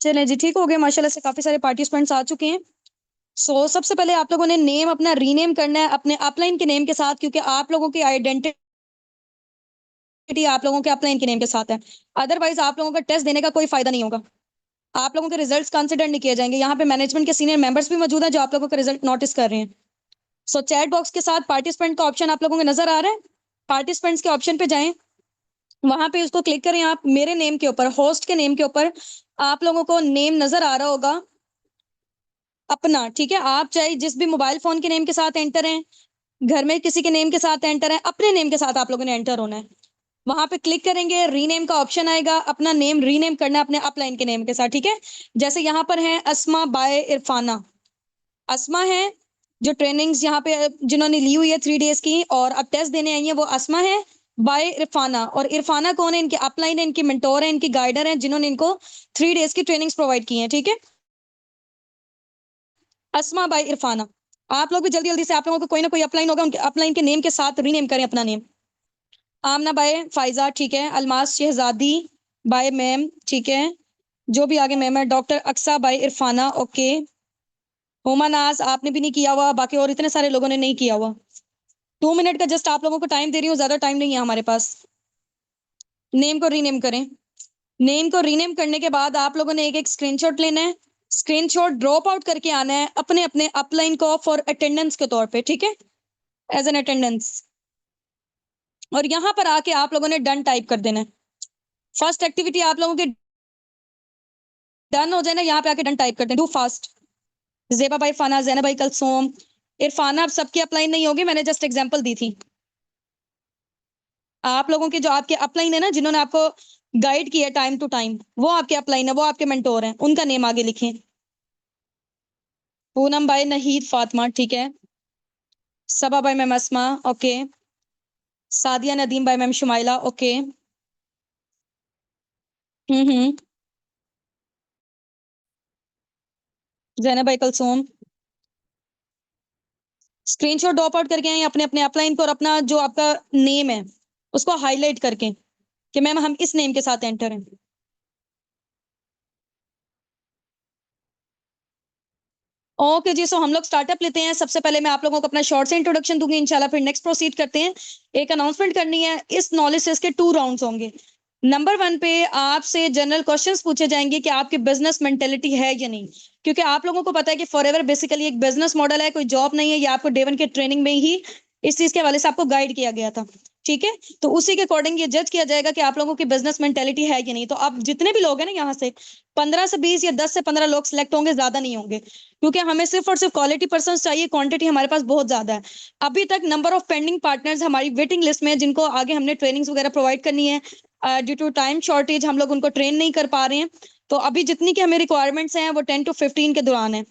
चलें जी, ठीक हो गया माशाल्लाह से काफ़ी सारे पार्टिसिपेंट्स आ चुके हैं। सबसे पहले आप लोगों ने नेम अपना रीनेम करना है अपने अपलाइन के नेम के साथ, क्योंकि आप लोगों की आइडेंटिटी आप लोगों के अपलाइन के नेम के साथ है। अदरवाइज़ आप लोगों का टेस्ट देने का कोई फ़ायदा नहीं होगा। आप लोगों के रिजल्ट्स कंसिडर नहीं किए जाएँगे। यहाँ पे मैनेजमेंट के सीनियर मेंबर्स भी मौजूद हैं जो आप लोगों का रिजल्ट नोटिस कर रहे हैं। चैट बॉक्स के साथ पार्टिसिपेंट का ऑप्शन आप लोगों को नज़र आ रहा है? पार्टिसिपेंट्स के ऑप्शन पे जाएँ, वहाँ पे उसको क्लिक करें आप, मेरे नेम के ऊपर, होस्ट के नेम के ऊपर आप लोगों को नेम नज़र आ रहा होगा अपना, ठीक है? आप चाहे जिस भी मोबाइल फ़ोन के नेम के साथ एंटर हैं, घर में किसी के नेम के साथ एंटर हैं, अपने नेम के साथ आप लोगों ने एंटर होना है। वहाँ पे क्लिक करेंगे, रीनेम का ऑप्शन आएगा, अपना नेम रीनेम करना है अपने अपलाइन के नेम के साथ, ठीक है? जैसे यहाँ पर है अस्मा बाय इरफाना। अस्मा है, जो ट्रेनिंग्स यहाँ पे जिन्होंने ली हुई है 3 डेज़ की और अब टेस्ट देने आई हैं, वो अस्मा है बाय इरफाना। और इरफाना कौन है? इनके अपलाइन है, इनकी मेंटर है, इनकी गाइडर हैं, जिन्होंने इनको 3 डेज़ की ट्रेनिंग्स प्रोवाइड की हैं, ठीक है? अस्मा बाय इरफाना। आप लोग भी जल्दी-जल्दी से, आप लोगों को कोई ना कोई अपलाइन होगा, उनके अपलाइन के नेम के साथ रीनेम करें अपना नेम। आमना बाय फ़ाइज़ा, ठीक है? अलमास शहज़ादी बाय मैम, ठीक है? जो भी आगे मैम है, doctor Aqsa bye Irfana, okay. Huma नाज़ आपने भी नहीं किया हुआ, बाकी और इतने सारे लोगों ने नहीं किया हुआ। 2 मिनट का जस्ट आप लोगों को टाइम दे रही हूँ, ज़्यादा टाइम नहीं है हमारे पास। नेम को रीनेम करें। नेम को रीनेम करने के बाद आप लोगों ने एक-एक स्क्रीनशॉट लेना है। स्क्रीनशॉट ड्रॉप आउट करके आना है अपने-अपने अपलाइन को फॉर अटेंडेंस के तौर पे, ठीक है? As an attendance. और यहाँ पर आके आप लोगों ने डन टाइप कर देना है। फर्स्ट एक्टिविटी आप लोगों की डन हो जाए ना, यहाँ पे आके डन टाइप कर दें, do fast. Zeba by Fana, Zainab by Kulsoom, Irfana अब सबकी अपलाइन नहीं होगी, मैंने जस्ट एग्ज़ाम्पल दी थी। आप लोगों के जो आपके अपलाइन है ना, जिन्होंने आपको गाइड किया टाइम टू टाइम, वो आपके अपलाइन है, वो आपके मेंटर हैं, उनका नेम आगे लिखें। पूनम बाई नहीद फातिमा, ठीक है? Saba by ma'am Asma, okay. Sadia Nadeem by ma'am Shumaila, okay. हुँ। Zainab by Kulsoom. Screenshot drop out करके आएँ अपने-अपने अपलाइन को और अपना जो आपका नेम है, उसको हाइलाइट करके कि मैम हम इस नेम के साथ एंटर हैं। ओके जी, हम लोग स्टार्टअप लेते हैं। सबसे पहले मैं आप लोगों को अपना शॉर्ट से इंट्रोडक्शन दूँगी इंशाल्लाह, फिर नेक्स्ट प्रोसीड करते हैं। एक अनाउंसमेंट करनी है, इस नॉलेज टेस्ट के 2 राउंड्स होंगे। नंबर 1 पे आपसे जनरल क्वेश्चंस पूछे जाएँगे कि आपकी बिज़नेस मेंटालिटी है या नहीं? क्योंकि आप लोगों को पता है कि फॉरएवर बेसिकली एक बिज़नेस मॉडल है, कोई जॉब नहीं है, ये आपको डे 1 की ट्रेनिंग में ही इस चीज़ के हवाले से आपको गाइड किया गया था। ठीक है? तो उसी के अकॉर्डिंग ये जज किया जाएगा कि आप लोगों की बिज़नेस मेंटालिटी है या नहीं। तो अब जितने भी लोग हैं ना यहाँ से, 15 से 20 या 10 से 15 लोग सिलेक्ट होंगे, ज़्यादा नहीं होंगे। क्योंकि हमें सिर्फ़ और सिर्फ़ क्वालिटी पर्सन्स चाहिए, क्वांटिटी हमारे पास बहुत ज़्यादा है। अभी तक नंबर ऑफ पेंडिंग पार्टनर्स हमारी वेटिंग लिस्ट में है, जिनको आगे हमने ट्रेनिंग्स वगैरह प्रोवाइड करनी है। ड्यू टू टाइम शॉर्टेज हम लोग उनको ट्रेन नहीं कर पा रहे हैं। तो अभी जितनी की हमें रिक्वायरमेंट्स हैं, वो 10 टू 15 के दौरान है।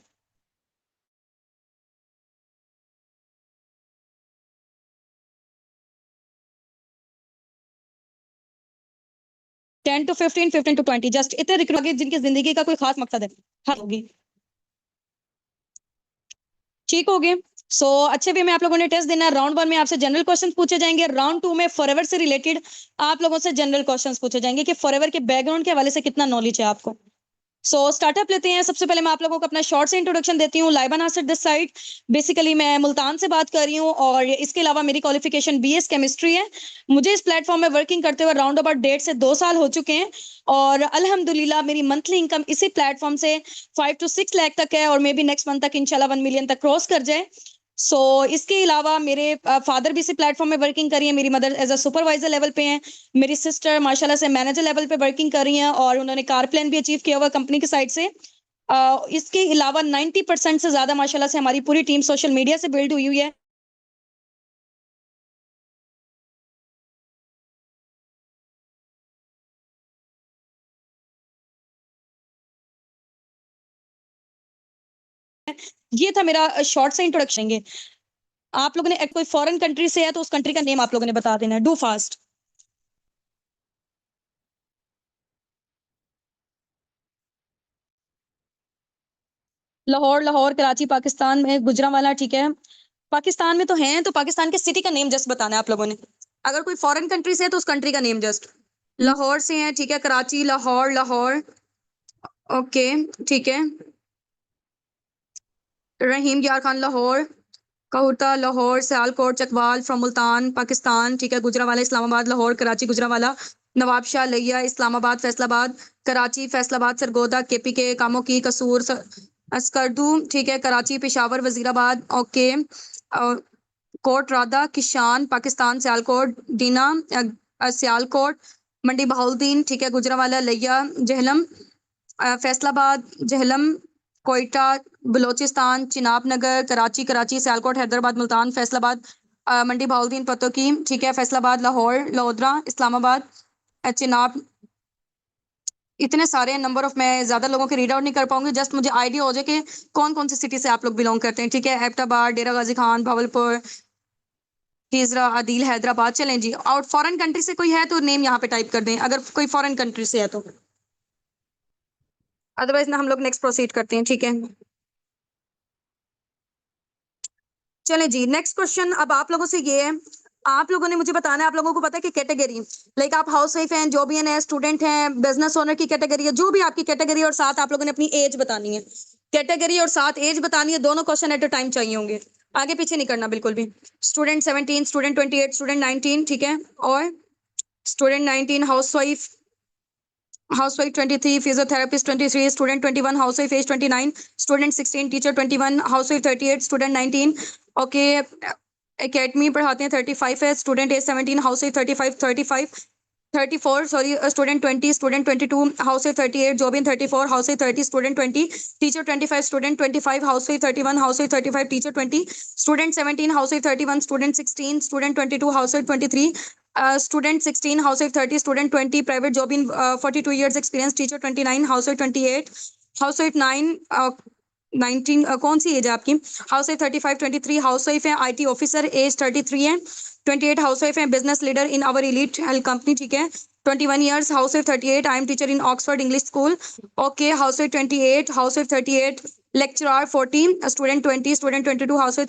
10 टू 15, 15 टू 20 जस्ट इतने आगे जिनकी ज़िंदगी का कोई ख़ास मकसद है। हाँ, होगी। ठीक हो गए? अच्छे वे में आप लोगों ने टेस्ट देना है। राउंड 1 में आपसे जनरल क्वेश्चंस पूछे जाएँगे। राउंड 2 में फॉरएवर से रिलेटेड आप लोगों से जनरल क्वेश्चंस पूछे जाएँगे कि फॉरएवर के बैकग्राउंड के हवाले से कितना नॉलेज है आपको। स्टार्टअप लेते हैं। सबसे पहले मैं आप लोगों को अपना शॉर्ट से इंट्रोडक्शन देती हूँ। Laiba Nasir this side. Basically मैं मुल्तान से बात कर रही हूँ और इसके अलावा मेरी क्वालिफिकेशन बीएस केमिस्ट्री है। मुझे इस प्लेटफ़ॉर्म में वर्किंग करते हुए राउंड अबाउट 1.5 से 2 साल हो चुके हैं और अल्हम्दुलिल्लाह मेरी मंथली इनकम इसी प्लेटफ़ॉर्म से 5 टू 6 लाख तक है और मे बी नेक्स्ट मंथ तक इंशाल्लाह 1 मिलियन तक क्रॉस कर जाए। इसके अलावा मेरे फादर भी इसी प्लेटफ़ॉर्म में वर्किंग कर रही हैं। मेरी mother as a supervisor level पे हैं। मेरी सिस्टर माशाल्लाह से मैनेजर लेवल पे वर्किंग कर रही हैं और उन्होंने कार प्लान भी अचीव किया हुआ कंपनी की साइड से। इसके अलावा 90% से ज़्यादा माशाल्लाह से हमारी पूरी टीम सोशल मीडिया से बिल्ड हुई हुई है। ये था मेरा शॉर्ट से इंट्रोडक्शन है। आप लोगों ने कोई फॉरेन कंट्री से है तो उस कंट्री का नेम आप लोगों ने बता देना है। Do fast. लाहौर, लाहौर, कराची पाकिस्तान में, गुजरांवाला ठीक है। पाकिस्तान में तो हैं, तो पाकिस्तान के सिटी का नेम जस्ट बताना है आप लोगों ने। अगर कोई फॉरेन कंट्री से है तो उस कंट्री का नेम जस्ट। लाहौर से हैं, ठीक है, कराची, लाहौर, लाहौर, ओके, ठीक है। रहीम यार खान लाहौर, कहूरता लाहौर, सियालकोट चकवाल फ्रॉम मुल्तान पाकिस्तान, ठीक है। गुजरावाला इस्लामाबाद लाहौर कराची गुजरावाला, नवाब शाह लिया इस्लामाबाद फैसलाबाद, कराची फैसलाबाद सरगोदा केपी के कामों की कसूर अस्करदू, ठीक है। कराची पेशावर वजीराबाद, ओके। कोट राधा किशान पाकिस्तान सियालकोट दीना सियालकोट मंडी बहाउद्दीन, ठीक है। गुजरावाला लिया जहलम फैसलाबाद जहलम कोयटा बलोचिस्तान चिनाब नगर कराची कराची सियालकोट हैदराबाद मुल्तान फैसलाबाद मंडी बहाउद्दीन पतोकी, ठीक है। फैसलाबाद लाहौर लोधरा इस्लामाबाद चिनाब। इतने सारे नंबर ऑफ, मैं ज्यादा लोगों के रीड आउट नहीं कर पाऊंगी, जस्ट मुझे आइडिया हो जाए कि कौन कौन सी सिटी से आप लोग बिलोंग करते हैं, ठीक है। एबटाबाद डेरा गाजी खान भावलपुर खीजरा आदिल हैदराबाद। चलें जी, और फॉरेन कंट्री से कोई है तो नेम यहाँ पे टाइप कर दें, अगर कोई फॉरेन कंट्री से है तो। अदरवाइज ना हम लोग नेक्स्ट प्रोसीड करते हैं, ठीक है। चले जी, नेक्स्ट क्वेश्चन अब आप लोगों से ये है, आप लोगों ने मुझे बताना है, आप लोगों को पता है कि कैटेगरी, लाइक आप हाउस वाइफ हैं, जॉबियन है, स्टूडेंट हैं, बिजनेस ओनर की कैटेगरी है, जो भी आपकी कैटेगरी, और साथ आप लोगों ने अपनी एज बतानी है। कैटेगरी और साथ एज बतानी है, दोनों क्वेश्चन एट अ टाइम चाहिए होंगे, आगे पीछे नहीं करना बिल्कुल भी। स्टूडेंट 17, स्टूडेंट 28, स्टूडेंट 19, ठीक है। और student 19 housewife 23, physiotherapist 23, student 21, housewife age 29, student 16, teacher 21, housewife 38, student 19, okay. Academy पढ़ाते हैं 35 है, student age 17, housewife 34, sorry, student 20, student 22, housewife 38, जॉबिन 34, housewife 30, student 20, teacher 25, student 25, housewife 31, housewife 35, teacher 20, student 17, housewife 31, student 16, student 22, housewife 23, student 16, housewife 30, student 20, private job in 42 years experience, teacher 29, housewife 28, housewife 9 19 कौन सी age है आपकी? Housewife 35 23, housewife है IT officer, age 33 है। 28 housewife है business leader in our elite health company, ठीक है। 21 years, housewife 38, I am teacher in Oxford English School, okay. Housewife 28, housewife 38, lecturer 40, student 20, student 22, housewife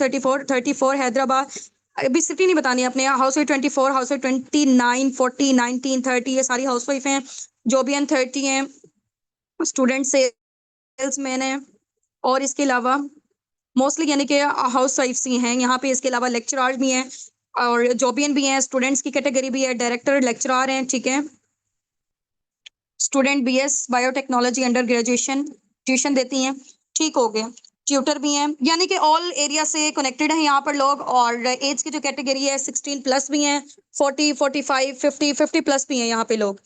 34 Hyderabad. अभी सिटी नहीं बतानी अपने, हाउसवाइफ 24, हाउसवाइफ 29, 40, 19, 30, ये सारी हाउसवाइफ हैं। जॉबियन 30 हैं, स्टूडेंट सेल्समैन है, और इसके अलावा मोस्टली यानी कि हाउस वाइफ्स ही हैं यहाँ पे। इसके अलावा लेक्चरर भी हैं और जॉबियन भी हैं, स्टूडेंट्स की कैटेगरी भी है, डायरेक्टर लेक्चरर हैं, ठीक है। Student BS biotechnology under graduation tuition देती हैं, ठीक हो गया। ट्यूटर भी हैं, यानी कि ऑल एरिया से कनेक्टेड हैं यहाँ पर लोग। और एज की जो कैटेगरी है 16 प्लस भी हैं, 40, 45, 50, 50 प्लस भी हैं यहाँ पे लोग।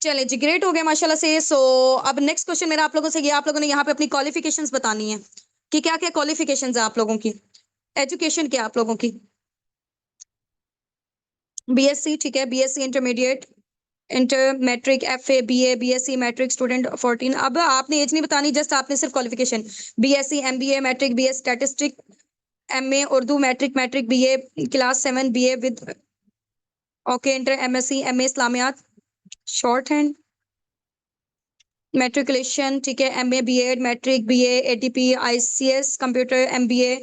चले जी, ग्रेट हो गया माशाल्लाह से। सो अब नेक्स्ट क्वेश्चन मेरा आप लोगों से ये, आप लोगों ने यहाँ पे अपनी क्वालिफिकेशंस बतानी है कि क्या क्या क्वालिफिकेशंस है आप लोगों की, एजुकेशन क्या आप लोगों की। बीएससी, ठीक है। BSc intermediate, inter matric, FA, BA, BSc matric, student 14। अब आपने एज नहीं बतानी, जस्ट आपने सिर्फ qualification, BSc, MBA matric, BA statistic, MA Urdu matric, matric BA class 7 BA with, okay. Inter MSc, MA Islamiat short hand, matriculation, ठीक है। MA BEd matric BA ATP ICS computer MBA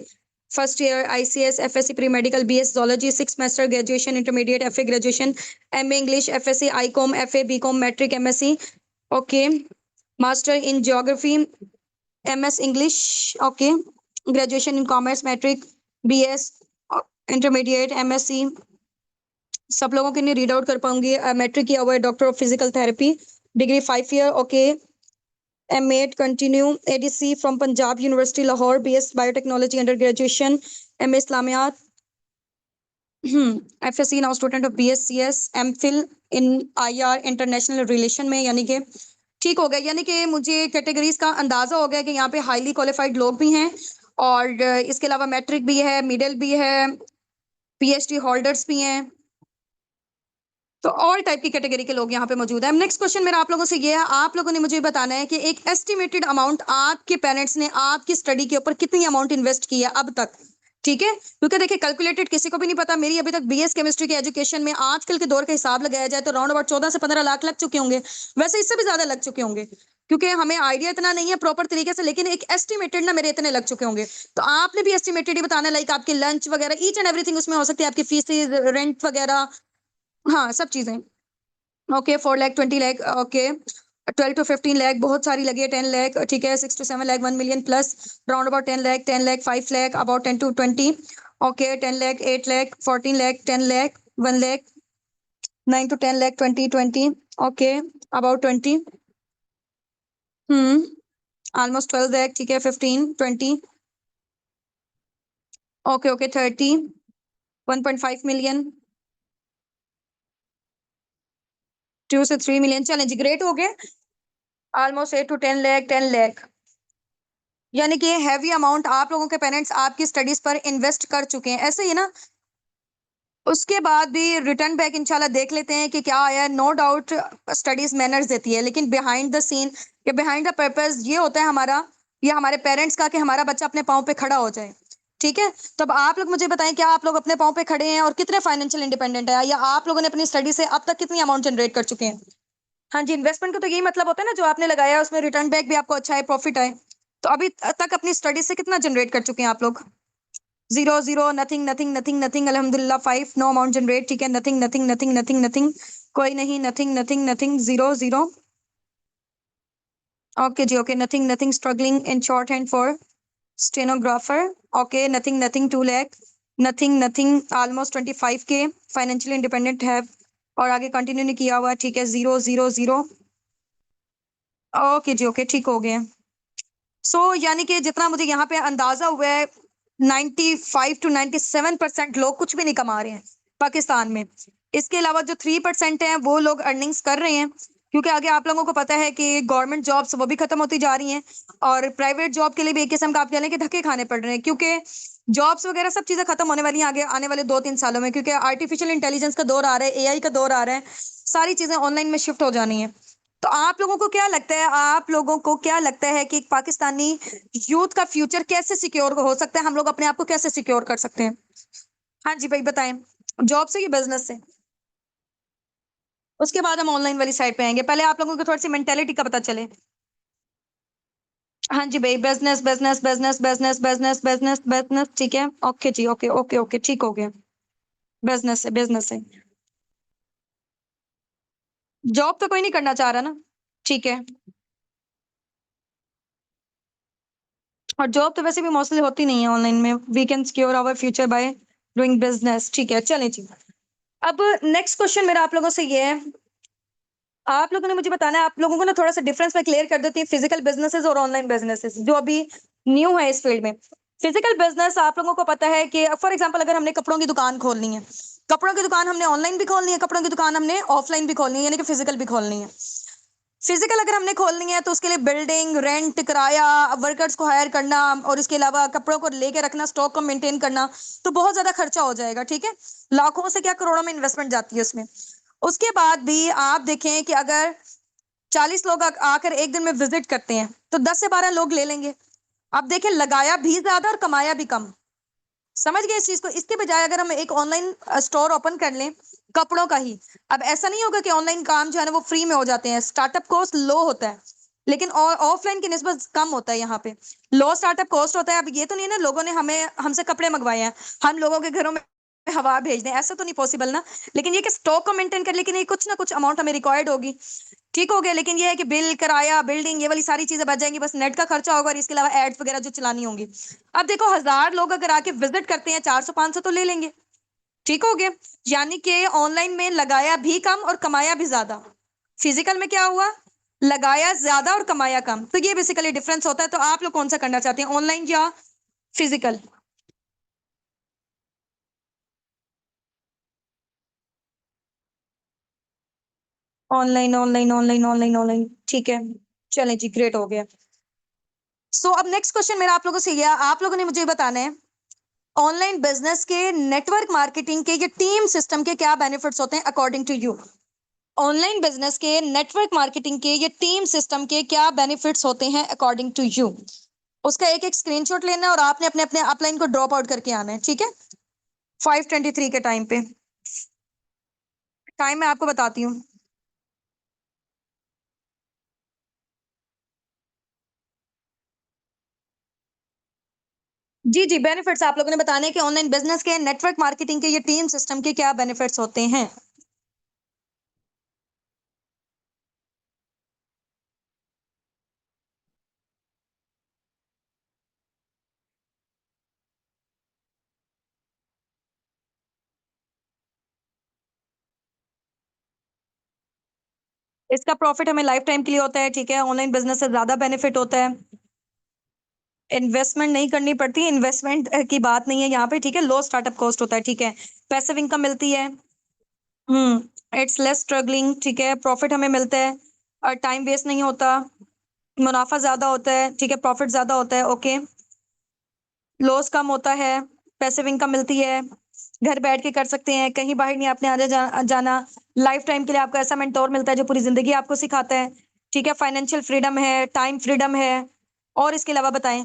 first year ICS FSc pre medical BS zoology 6 semester graduation intermediate FA graduation MA English FSc ICom FA BCom matric MSc, okay. Master in geography MS English, okay. Graduation in commerce matric BS intermediate MSc. सब लोगों के लिए read out कर पाऊंगी। Matric किया हुआ है, doctor of physical therapy, degree 5 year, okay. M.Ed continue ADC from Punjab University Lahore, BS Biotechnology under graduation, M.A. Islamiyat, FSC now student of BSCS, MPhil in IR International Relation में, यानी कि ठीक हो गया। यानी कि मुझे कैटेगरीज का अंदाजा हो गया कि यहाँ पे हाईली क्वालिफाइड लोग भी हैं, और इसके अलावा मैट्रिक भी है, मिडिल भी है, PhD होल्डर्स भी हैं, तो ऑल टाइप की कैटेगरी के लोग यहाँ पे मौजूद है। नेक्स्ट क्वेश्चन मेरा आप लोगों से ये है, आप लोगों ने मुझे बताना है कि एक एस्टिमेटेड अमाउंट आपके पेरेंट्स ने आपकी स्टडी के ऊपर कितनी अमाउंट इन्वेस्ट की है अब तक, ठीक है। क्योंकि देखिए कैलकुलेटेड किसी को भी नहीं पता, मेरी अभी तक बीएस केमिस्ट्री के एजुकेशन में आजकल के दौर का हिसाब लगाया जाए तो राउंड अबाउट 14 से 15 लाख लग चुके होंगे, वैसे इससे भी ज्यादा लग चुके होंगे, क्योंकि हमें आइडिया इतना नहीं है प्रॉपर तरीके से, लेकिन एक एस्टिमेटेड ना मेरे इतने लग चुके होंगे। तो आपने भी एस्टिमेटेड ही बताना, लाइक आपके लंच वगैरह ईच एंड एवरीथिंग उसमें हो सकती है, आपकी फीसेज, रेंट वगैरह, हाँ सब चीजें, okay. 4 lakh 20 lakh, okay. 12 to 15 lakh बहुत सारी लगी है, 10 लाख, ठीक है, 6 to 7 lakh, 1 million plus, round about 10 lakh, 10 lakh, 5 lakh, about 10 to 20, okay, 10 lakh, 8 lakh, 14 lakh, 10 lakh, 1 lakh, 9 to 10 lakh, 20, okay, about 20, hmm, almost 12 lakh, ठीक है, 15, 20, ओके ओके, 30, 1.5 million, 2 से 3 million, चलें जी, ग्रेट हो गए, ऑलमोस्ट 8 to 10 लाख, 10 लाख, यानी कि हैवी अमाउंट आप लोगों के पेरेंट्स आपकी स्टडीज पर इन्वेस्ट कर चुके हैं, ऐसे ही ना। उसके बाद भी रिटर्न बैक इंशाल्लाह देख लेते हैं कि क्या आया है। नो डाउट स्टडीज मैनर्स देती है, लेकिन बिहाइंड द सीन या बिहाइंड द पर्पस ये होता है हमारा या हमारे पेरेंट्स का कि हमारा बच्चा अपने पाँव पे खड़ा हो जाए, ठीक है। तो अब आप लोग मुझे बताएं, क्या आप लोग अपने पाँव पे खड़े हैं और कितने फाइनेंशियल इंडिपेंडेंट है, या आप लोगों ने अपनी स्टडी से अब तक कितनी अमाउंट जनरेट कर चुके हैं। हाँ जी, इन्वेस्टमेंट का तो यही मतलब होता है ना, जो आपने लगाया है उसमें रिटर्न बैक भी आपको अच्छा है, प्रॉफिट आए। तो अभी तक अपनी स्टडी से कितना जनरेट कर चुके हैं आप लोग। 0 0, नथिंग नथिंग नथिंग नथिंग, अल्हम्दुलिल्लाह 5, नो अमाउंट जनरेट, ठीक है, nothing nothing nothing nothing nothing, कोई नहीं, नथिंग नथिंग नथिंग, 0 0, ओके जी, okay, nothing nothing, struggling in shorthand for stenographer, okay, nothing nothing, 2 lakh, nothing nothing, almost 25K, financially independent है, और आगे continue नहीं किया हुआ, ठीक है, 0 0 0, ओके जी, ओके, ठीक हो गए। यानी कि जितना मुझे यहाँ पे अंदाजा हुआ है, 95 to 97% लोग कुछ भी नहीं कमा रहे हैं पाकिस्तान में। इसके अलावा जो 3% हैं वो लोग अर्निंग्स कर रहे हैं, क्योंकि आगे आप लोगों को पता है कि गवर्नमेंट जॉब्स वो भी खत्म होती जा रही हैं, और प्राइवेट जॉब के लिए भी एक किस्म का आप कह लें कि धक्के खाने पड़ रहे हैं, क्योंकि जॉब्स वगैरह सब चीजें खत्म होने वाली हैं आगे आने वाले 2-3 सालों में, क्योंकि आर्टिफिशियल इंटेलिजेंस का दौर आ रहा है, एआई का दौर आ रहा है, सारी चीजें ऑनलाइन में शिफ्ट हो जानी है। तो आप लोगों को क्या लगता है, आप लोगों को क्या लगता है कि पाकिस्तानी यूथ का फ्यूचर कैसे सिक्योर हो सकता है, हम लोग अपने आप को कैसे सिक्योर कर सकते हैं। हाँ जी भाई बताएं, जॉब से या बिजनेस से। उसके बाद हम ऑनलाइन वाली साइड पे आएंगे, पहले आप लोगों को थोड़ी सी मेंटेलिटी का पता चले। हाँ जी भाई, business business business business business business business, ठीक है, ओके जी, ओके ओके ओके, ठीक हो गया, बिजनेस है, बिजनेस है। जॉब तो कोई नहीं करना चाह रहा ना, ठीक है, और जॉब तो वैसे भी मोस्टली होती नहीं है ऑनलाइन में, we can secure our future by doing business, ठीक है, चलें जी। अब नेक्स्ट क्वेश्चन मेरा आप लोगों से ये है, आप लोगों ने मुझे बताना है, आप लोगों को ना थोड़ा सा डिफरेंस मैं क्लियर कर देती हूँ, फिजिकल बिजनेसेस और ऑनलाइन बिजनेसेस जो अभी न्यू है इस फील्ड में। फिजिकल बिजनेस आप लोगों को पता है कि फॉर एग्जांपल अगर हमने कपड़ों की दुकान खोलनी है, कपड़ों की दुकान हमने ऑनलाइन भी खोलनी है, कपड़ों की दुकान हमने ऑफलाइन भी खोलनी है, यानी कि फिजिकल भी खोलनी है। फिजिकल अगर हमने खोलनी है तो उसके लिए बिल्डिंग, रेंट, किराया, वर्कर्स को हायर करना, और इसके अलावा कपड़ों को लेके रखना, स्टॉक को मेंटेन करना, तो बहुत ज्यादा खर्चा हो जाएगा, ठीक है, लाखों से क्या करोड़ों में इन्वेस्टमेंट जाती है उसमें। उसके बाद भी आप देखें कि अगर 40 लोग आकर एक दिन में विजिट करते हैं तो 10 से 12 लोग ले लेंगे। अब देखें, लगाया भी ज्यादा और कमाया भी कम, समझ गए इस चीज को। इसके बजाय अगर हम एक ऑनलाइन स्टोर ओपन कर लें कपड़ों का ही, अब ऐसा नहीं होगा कि ऑनलाइन काम जो है ना वो फ्री में हो जाते हैं, स्टार्टअप कॉस्ट लो होता है, लेकिन ऑफलाइन की निस्बत कम होता है, यहाँ पे लो स्टार्टअप कॉस्ट होता है। अब ये तो नहीं है ना लोगों ने हमें हमसे कपड़े मंगवाए हैं, हम लोगों के घरों में हवा भेज दें, ऐसा तो नहीं पॉसिबल ना। लेकिन ये कि स्टॉक को मेंटेन कर, लेकिन ये कुछ ना कुछ अमाउंट हमें रिक्वायर्ड होगी, ठीक हो गया। लेकिन ये है कि बिल, किराया, बिल्डिंग, ये वाली सारी चीजें बच जाएंगी, बस नेट का खर्चा होगा, और इसके अलावा एड्स वगैरह जो चलानी होंगी। अब देखो, 1000 लोग अगर आके विजिट करते हैं, 400-500 तो ले लेंगे, ठीक हो गया। यानी कि ऑनलाइन में लगाया भी कम और कमाया भी ज्यादा, फिजिकल में क्या हुआ, लगाया ज्यादा और कमाया कम। तो ये बेसिकली डिफरेंस होता है। तो आप लोग कौन सा करना चाहते हैं, ऑनलाइन या physical. Online online online online online, ठीक है, चलें जी, ग्रेट हो गया। अब नेक्स्ट क्वेश्चन मेरा आप लोगों से ये है, आप लोगों ने मुझे बताना है ऑनलाइन बिजनेस के, नेटवर्क मार्केटिंग के, ये टीम सिस्टम के क्या बेनिफिट्स होते हैं according to you. Online business के, नेटवर्क मार्केटिंग के, ये टीम सिस्टम के क्या बेनिफिट्स होते हैं अकॉर्डिंग टू यू। उसका एक एक स्क्रीनशॉट लेना है और आपने अपने अपने अपलाइन को ड्रॉप आउट करके आना है, ठीक है, 5:23 के टाइम पे। टाइम मैं आपको बताती हूँ। जी जी, बेनिफिट्स आप लोगों ने बताने कि ऑनलाइन बिजनेस के, नेटवर्क मार्केटिंग के, ये टीम सिस्टम के क्या बेनिफिट्स होते हैं। इसका प्रॉफिट हमें लाइफ टाइम के लिए होता है, ठीक है। ऑनलाइन बिजनेस से ज्यादा बेनिफिट होता है। इन्वेस्टमेंट नहीं करनी पड़ती, इन्वेस्टमेंट की बात नहीं है यहाँ पे, ठीक है। लो स्टार्टअप कॉस्ट होता है, ठीक है। पैसिव इनकम मिलती है। इट्स लेस स्ट्रगलिंग, ठीक है। प्रॉफिट हमें मिलता है और टाइम वेस्ट नहीं होता। मुनाफा ज्यादा होता है, ठीक है। प्रॉफिट ज्यादा होता है, ओके। लॉस कम होता है। पैसिव इनकम मिलती है। घर बैठ के कर सकते हैं, कहीं बाहर नहीं आपने आने जाना। लाइफ टाइम के लिए आपको ऐसा मेंटोर मिलता है जो पूरी जिंदगी आपको सिखाता है, ठीक है। फाइनेंशियल फ्रीडम है, टाइम फ्रीडम है। और इसके अलावा बताएं।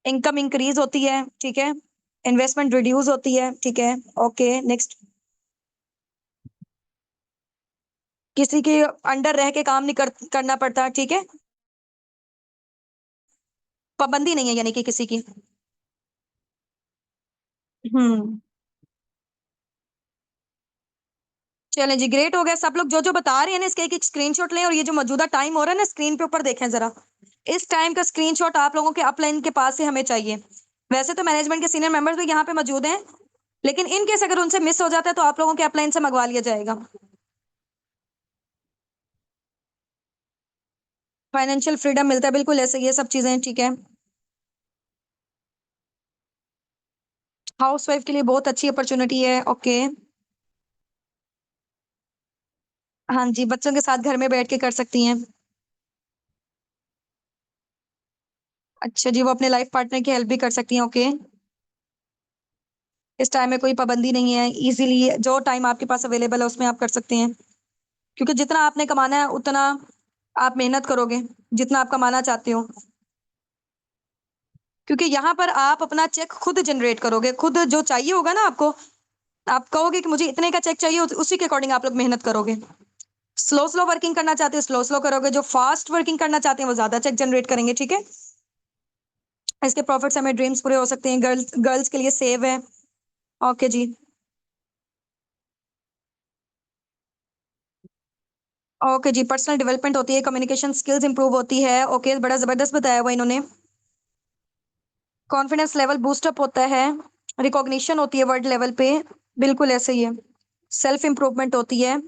इनकम इंक्रीज होती है, ठीक है। इन्वेस्टमेंट रिड्यूस होती है, ठीक है। Okay, next. किसी के अंडर रह के काम नहीं करना पड़ता, ठीक है। पाबंदी नहीं है यानी कि किसी की। हम्म। चलें जी, ग्रेट हो गया। सब लोग जो जो बता रहे हैं ना, इसके एक एक स्क्रीनशॉट लें, और ये जो मौजूदा टाइम हो रहा है ना, स्क्रीन पे ऊपर देखें जरा। इस टाइम का स्क्रीनशॉट आप लोगों के अपलाइन के पास से हमें चाहिए। वैसे तो मैनेजमेंट के सीनियर मेंबर्स भी यहाँ पे मौजूद हैं, लेकिन इन केस अगर उनसे मिस हो जाता है तो आप लोगों के अपलाइन से मंगवा लिया जाएगा। फाइनेंशियल फ्रीडम मिलता है, बिल्कुल ऐसे ये सब चीजें, ठीक है। हाउस वाइफ के लिए बहुत अच्छी अपॉर्चुनिटी है, ओके। हाँ जी, बच्चों के साथ घर में बैठ के कर सकती हैं। अच्छा जी, वो अपने लाइफ पार्टनर की हेल्प भी कर सकती हैं, ओके। इस टाइम में कोई पाबंदी नहीं है, इजीली जो टाइम आपके पास अवेलेबल है उसमें आप कर सकते हैं। क्योंकि जितना आपने कमाना है उतना आप मेहनत करोगे, जितना आप कमाना चाहते हो। क्योंकि यहाँ पर आप अपना चेक खुद जनरेट करोगे, खुद जो चाहिए होगा ना आपको, आप कहोगे कि मुझे इतने का चेक चाहिए, उसी के अकॉर्डिंग आप लोग मेहनत करोगे। स्लो स्लो वर्किंग करना चाहते हो स्लो स्लो करोगे, जो फास्ट वर्किंग करना चाहते हैं वो ज्यादा चेक जनरेट करेंगे, ठीक है। इसके प्रॉफिट से हमें ड्रीम्स पूरे हो सकते हैं, गर्ल्स गर्ल्स के लिए सेव है, ओके जी। ओके जी, पर्सनल डेवलपमेंट होती है, कम्युनिकेशन स्किल्स इंप्रूव होती है, ओके। बड़ा जबरदस्त बताया हुआ इन्होंने। कॉन्फिडेंस लेवल बूस्टअप होता है। रिकॉग्निशन होती है वर्ल्ड लेवल पे, बिल्कुल ऐसे ही है। सेल्फ इंप्रूवमेंट होती है।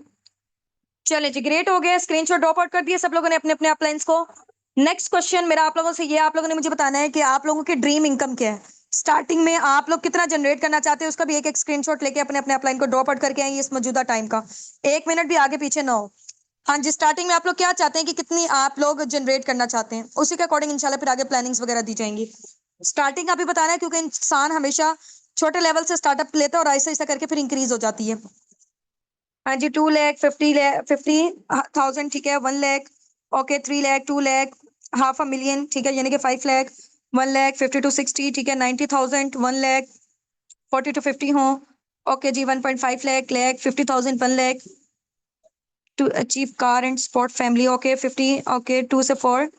चले जी, ग्रेट हो गया। स्क्रीनशॉट ड्रॉप आउट कर दिए सब लोगों ने अपने अपने अपलाइंस को। नेक्स्ट क्वेश्चन मेरा आप लोगों से ये, आप लोगों ने मुझे बताना है कि आप लोगों की ड्रीम इनकम क्या है। स्टार्टिंग में आप लोग कितना जनरेट करना चाहते हैं, उसका भी एक एक स्क्रीनशॉट लेके अपने अपने अपलाइन को ड्रॉप आउट करके आइए इस मौजूदा टाइम का। 1 मिनट भी आगे पीछे ना हो। हाँ जी, स्टार्टिंग में आप लोग क्या चाहते हैं कि कितनी आप लोग जनरेट करना चाहते हैं, उसी के अकॉर्डिंग इंशाल्लाह फिर आगे प्लानिंग्स वगैरह दी जाएंगी। स्टार्टिंग अभी बताना है, क्योंकि इंसान हमेशा छोटे लेवल से स्टार्टअप लेता है और ऐसे ऐसे करके फिर इंक्रीज हो जाती है। हाँ जी, 2 लाख 50,000, ठीक है। 1 लाख, ओके। 3 लाख, 2 लाख, ½ million, ठीक है, यानी कि 5 लाख। 1 लाख 50 to 60, ठीक है। 90,000, 1 लाख 40 to 50 हो, ओके जी। 1.5 lakh, 50,000, 1 lakh to achieve car and spot family, okay. 50, okay. 2 से 4।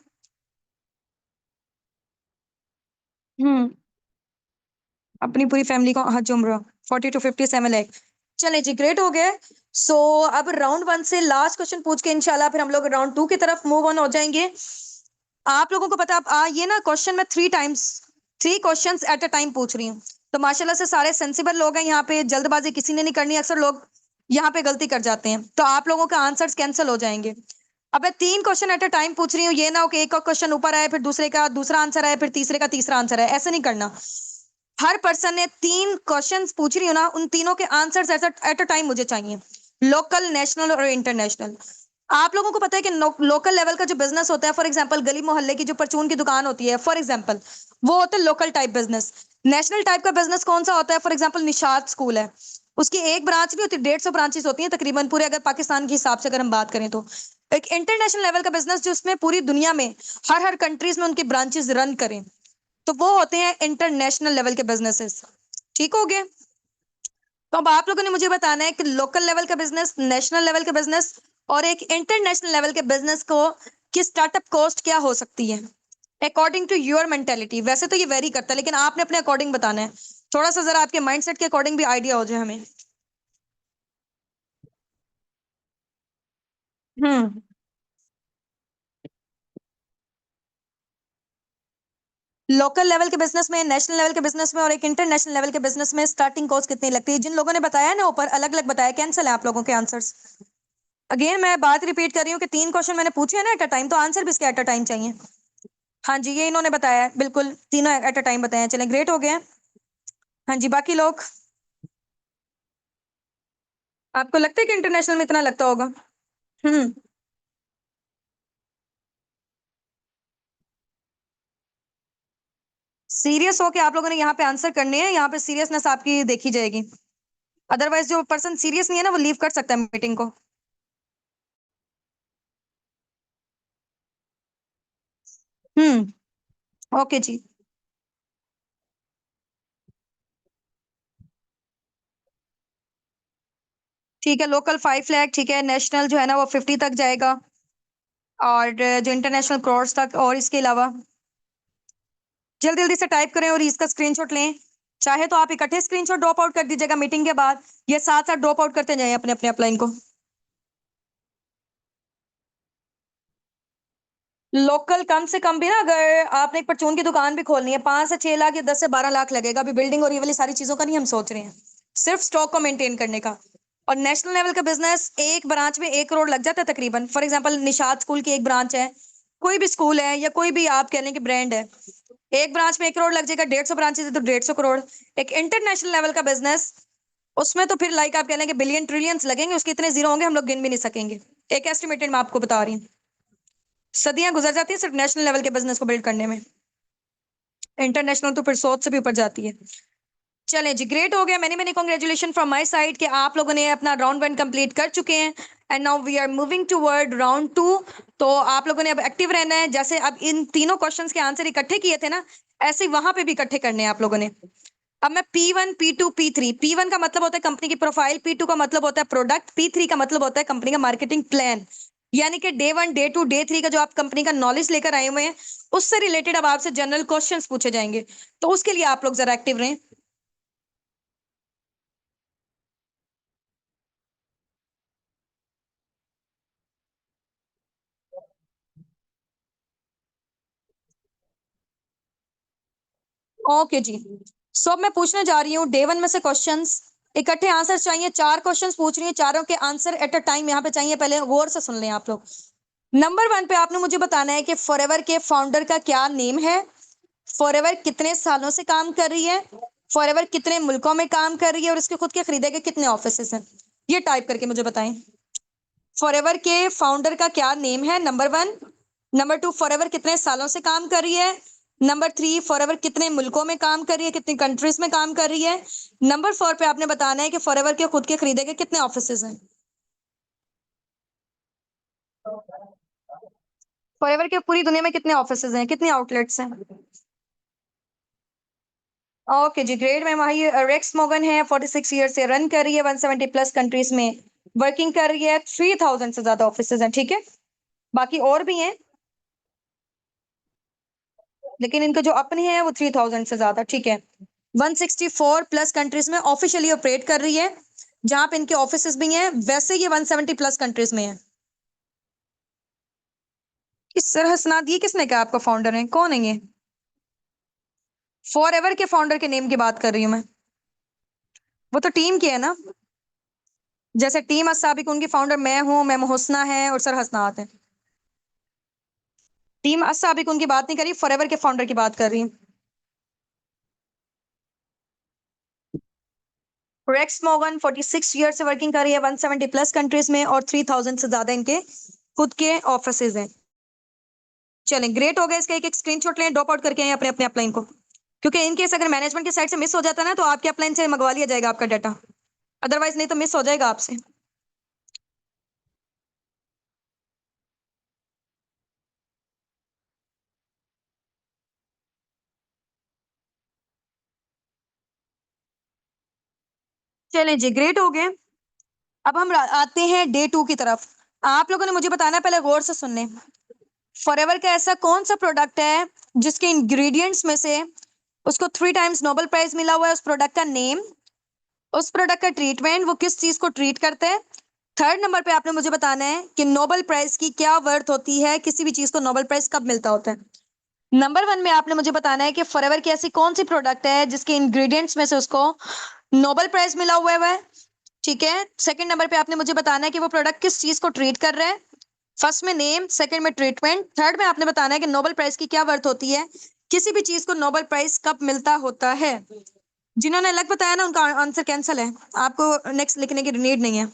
हम्म। अपनी पूरी फैमिली को हज उम्र। 40 to 50, 7 लाख। चले जी, ग्रेट हो गए। सो अब राउंड 1 से लास्ट क्वेश्चन पूछ के इंशाल्लाह फिर हम लोग राउंड 2 की तरफ मूव ऑन हो जाएंगे। आप लोगों को पता ये ना क्वेश्चन मैं 3 times 3 questions at a time पूछ रही हूँ। तो माशाल्लाह से सारे सेंसिबल लोग हैं यहाँ पे, जल्दबाजी किसी ने नहीं करनी। अक्सर लोग यहाँ पे गलती कर जाते हैं, तो आप लोगों का आंसर्स कैंसिल हो जाएंगे। अब मैं 3 क्वेश्चन एट अ टाइम पूछ रही हूँ, ये ना हो कि एक का क्वेश्चन ऊपर आए, फिर दूसरे का दूसरा आंसर आए, फिर तीसरे का तीसरा आंसर आए, ऐसे नहीं करना। हर पर्सन ने 3 क्वेश्चंस पूछ रही हूँ ना, उन तीनों के आंसर्स एट अ टाइम मुझे चाहिए। लोकल, नेशनल और इंटरनेशनल। आप लोगों को पता है कि लोकल लेवल का जो बिजनेस होता है, फॉर एग्जांपल गली मोहल्ले की जो परचून की दुकान होती है, फॉर एग्जांपल, वो होता है local type business. National type का बिजनेस कौन सा होता है, फॉर एग्जांपल निशात स्कूल है। उसकी एक ब्रांच नहीं होती, 150 ब्रांचेस होती हैं तकरीबन पूरे, अगर पाकिस्तान के हिसाब से अगर हम बात करें तो। एक इंटरनेशनल लेवल का बिजनेस जो उसमें पूरी दुनिया में हर हर कंट्रीज में उनकी ब्रांचेस रन करें, तो वो होते हैं इंटरनेशनल लेवल के बिजनेसेस। ठीक हो गए। तो अब आप लोगों ने मुझे बताना है कि लोकल लेवल का बिजनेस, नेशनल लेवल का बिजनेस और एक इंटरनेशनल लेवल के बिजनेस को की स्टार्टअप कॉस्ट क्या हो सकती है, अकॉर्डिंग टू योर मेंटेलिटी। वैसे तो ये वेरी करता है, लेकिन आपने अपने अकॉर्डिंग बताना है। थोड़ा सा जरा आपके माइंडसेट के अकॉर्डिंग भी आइडिया हो जाए हमें। हम्म। लोकल लेवल के बिजनेस में, नेशनल लेवल के बिजनेस में और एक इंटरनेशनल लेवल के बिजनेस में स्टार्टिंग कॉस्ट कितनी लगती है? जिन लोगों ने बताया ना ऊपर अलग अलग बताया, कैंसिल है आप लोगों के आंसर्स। अगेन मैं बात रिपीट कर रही हूँ कि 3 क्वेश्चन मैंने पूछे हैं ना एट अ टाइम, तो आंसर भी इसके एट अ टाइम चाहिए। हाँ जी, ये इन्होंने बताया है, बिल्कुल तीनों एट अ टाइम बताए हैं। चलें, ग्रेट हो गए हैं। हाँ जी, बाकी लोग, आपको लगता है कि इंटरनेशनल में इतना लगता होगा? हम्म। सीरियस हो के आप लोगों ने यहाँ पे आंसर करने हैं, यहाँ पे सीरियसनेस आपकी देखी जाएगी। अदरवाइज जो पर्सन सीरियस नहीं है ना, वो लीव कर सकता है मीटिंग को। ओके जी। ठीक है, लोकल 5 लाख, ठीक है, नेशनल जो है ना वो 50 तक जाएगा, और जो इंटरनेशनल करोड़ तक। और इसके अलावा जल्दी जल्दी से टाइप करें और इसका स्क्रीनशॉट लें। चाहे तो आप इकट्ठे स्क्रीनशॉट ड्रॉप आउट कर दीजिएगा मीटिंग के बाद, ये साथ साथ ड्रॉप आउट करते जाएं अपने अपने अपलाइन को। लोकल कम से कम भी ना, अगर आपने एक परचून की दुकान भी खोलनी है, 5 से 6 लाख या 10 से 12 लाख लगेगा। अभी बिल्डिंग और ये वाली सारी चीजों का नहीं हम सोच रहे हैं, सिर्फ स्टॉक को मेंटेन करने का। और नेशनल लेवल का बिजनेस, एक ब्रांच में 1 करोड़ लग जाता है तकरीबन। फॉर एग्जांपल निशात स्कूल की एक ब्रांच है, कोई भी स्कूल है या कोई भी आप कह लें कि ब्रांड है, एक ब्रांच में 1 करोड़ लग जाएगा। 150 ब्रांचेस है तो 150 करोड़। एक इंटरनेशनल लेवल का बिजनेस, उसमें तो फिर लाइक आप कह लें कि बिलियन ट्रिलियंस लगेंगे, उसके इतने जीरो होंगे हम लोग गिन भी नहीं सकेंगे। एक एस्टिमेटेड मैं आपको बता रही हूँ, सदियां गुजर जाती है सिर्फ नेशनल लेवल के बिजनेस को बिल्ड करने में। इंटरनेशनल तो फिर 100 से भी ऊपर जाती है। चलें जी, ग्रेट हो गया। Many many congratulation from my side कि आप लोगों ने अपना राउंड 1 कंप्लीट कर चुके हैं। And now we are moving toward round 2। तो आप लोगों ने अब एक्टिव रहना है। जैसे अब इन तीनों क्वेश्चंस के आंसर इकट्ठे किए थे ना, ऐसे ही वहां पे भी इकट्ठे करने हैं आप लोगों ने। अब मैं P1, P2, P3, P1 का मतलब होता है कंपनी की प्रोफाइल, P2 का मतलब होता है प्रोडक्ट, P3 का मतलब होता है कंपनी का मार्केटिंग प्लान। यानी कि डे 1, डे 2, डे 3 का जो आप कंपनी का नॉलेज लेकर आए हुए हैं, उससे रिलेटेड अब आपसे जनरल क्वेश्चंस पूछे जाएंगे। तो उसके लिए आप लोग जरा एक्टिव रहें। ओके जी। सो अब मैं पूछने जा रही हूँ डे 1 में से क्वेश्चंस। इकट्ठे आंसर चाहिए, 4 क्वेश्चंस पूछ रही है, चारों के आंसर एट अ टाइम यहाँ पे चाहिए। पहले गौर से सुन लें आप लोग। नंबर 1 पे आपने मुझे बताना है कि फॉरएवर के फाउंडर का क्या नेम है, फॉरएवर कितने सालों से काम कर रही है, फॉरएवर कितने मुल्कों में काम कर रही है, और इसके खुद के खरीदे के कितने ऑफिसेस हैं। ये टाइप करके मुझे बताएं। फॉरएवर के फाउंडर का क्या नेम है, नंबर 1। नंबर 2, फॉरएवर कितने सालों से काम कर रही है। नंबर 3, फॉरएवर कितने मुल्कों में काम कर रही है, कितनी कंट्रीज में काम कर रही है। नंबर 4 पे आपने बताना है कि फॉरएवर के खुद के खरीदे के कितने ऑफिसेज हैं। फॉरएवर के पूरी दुनिया में कितने ऑफिसेज हैं, कितने आउटलेट्स हैं? ओके जी, ग्रेट मैम। आई रेक्स मोगन है, 46 ईयर से रन कर रही है, 170+ कंट्रीज में वर्किंग कर रही है, 3000 से ज्यादा ऑफिसेज हैं। ठीक है, बाकी और भी हैं, लेकिन इनका जो अपनी है वो 3000 से ज्यादा। ठीक है, 164+ कंट्रीज में ऑफिशियली ऑपरेट कर रही है, जहां पे इनके ऑफिसेज भी हैं। वैसे ये 170+ कंट्रीज में है। इस सर हसनाद, ये किसने कहा आपका फाउंडर है? कौन है ये? फॉर एवर के फाउंडर के नेम की बात कर रही हूँ मैं। वो तो टीम की है ना, जैसे टीम असाबिक, उनकी फाउंडर मैं हूँ, मैम हुस्ना है और सर हसनात है। टीम असाबिक उनकी बात नहीं करी, फॉर एवर के फाउंडर की बात कर रही हूँ। रेक्स मॉर्गन 46 ईयर से वर्किंग कर रही है, 170+ कंट्रीज में, और 3000 से ज्यादा इनके खुद के ऑफिसेज हैं। चलें, ग्रेट हो गया। इसका एक एक स्क्रीनशॉट लें, ड्रॉप आउट करके आए अपने अपने अपलाइन को, क्योंकि इन केस अगर मैनेजमेंट की साइड से मिस हो जाता है ना, तो आपके अपलाइन से मंगवा लिया जाएगा आपका डाटा, अदरवाइज नहीं तो मिस हो जाएगा आपसे। चलें जी, ग्रेट हो गए। अब हम आते हैं डे 2 की तरफ। आप लोगों ने मुझे बताना है, पहले गौर से सुनने। फॉरएवर का ऐसा कौन सा प्रोडक्ट है जिसके इंग्रेडिएंट्स में से उसको 3 टाइम्स नोबेल प्राइज मिला हुआ है? उस प्रोडक्ट का नेम, उस प्रोडक्ट का ट्रीटमेंट, वो किस चीज को ट्रीट करते हैं। थर्ड नंबर पे आपने मुझे बताना है कि नोबेल प्राइज की क्या वर्थ होती है, किसी भी चीज को नोबेल प्राइज कब मिलता होता है। नंबर 1 में आपने मुझे बताना है कि फॉरएवर की ऐसी कौन सी प्रोडक्ट है जिसके इंग्रेडिएंट्स में से उसको नोबेल प्राइज मिला हुआ है। ठीक है। सेकंड नंबर पे आपने मुझे बताना है कि वो प्रोडक्ट किस चीज को ट्रीट कर रहा है। फर्स्ट में नेम, सेकंड में ट्रीटमेंट, थर्ड में आपने बताना है कि नोबेल प्राइज की क्या वर्थ होती है, किसी भी चीज को नोबेल प्राइज कब मिलता होता है। जिन्होंने अलग बताया ना उनका आंसर कैंसिल है, आपको नेक्स्ट लिखने की नीड नहीं है।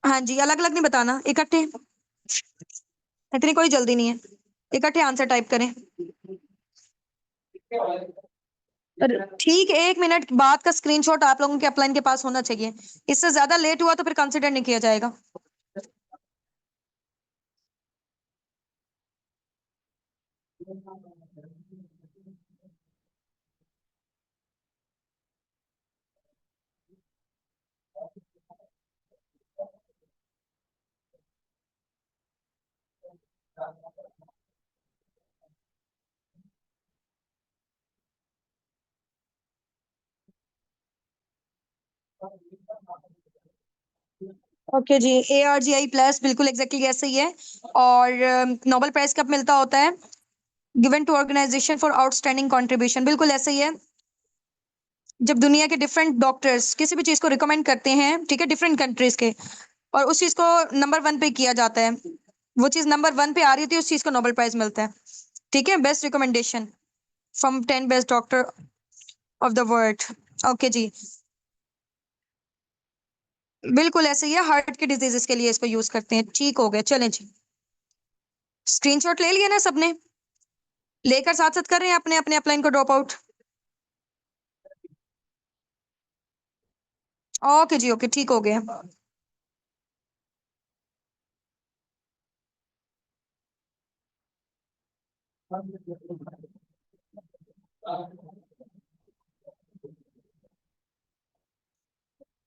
हाँ जी, अलग अलग नहीं बताना, इकट्ठे, इतनी कोई जल्दी नहीं है, इकट्ठे आंसर टाइप करें। ठीक, 1 मिनट बाद का स्क्रीनशॉट आप लोगों के अपलाइन के पास होना चाहिए। इससे ज्यादा लेट हुआ तो फिर कंसिडर नहीं किया जाएगा। ओके जी, ARGI+ बिल्कुल एग्जैक्टली ऐसे ही है। और नोबेल प्राइज कब मिलता होता है? Given to organization for outstanding contribution, बिल्कुल ऐसे ही है। जब दुनिया के डिफरेंट डॉक्टर्स किसी भी चीज को रिकमेंड करते हैं, ठीक है, डिफरेंट कंट्रीज के, और उस चीज को नंबर 1 पे किया जाता है, वो चीज नंबर 1 पे आ रही होती है, उस चीज को नोबेल प्राइज मिलता है। ठीक है, best recommendation from 10 best doctor of the world. Okay ji, बिल्कुल ऐसे ही है, हार्ट के डिजीजेस के लिए इसको यूज करते हैं। ठीक हो गया, चलें जी। स्क्रीनशॉट ले लिया ना सबने? लेकर साथ साथ कर रहे हैं अपने अपने अपलाइन को ड्रॉप आउट। ओके जी, ओके, ठीक हो गया।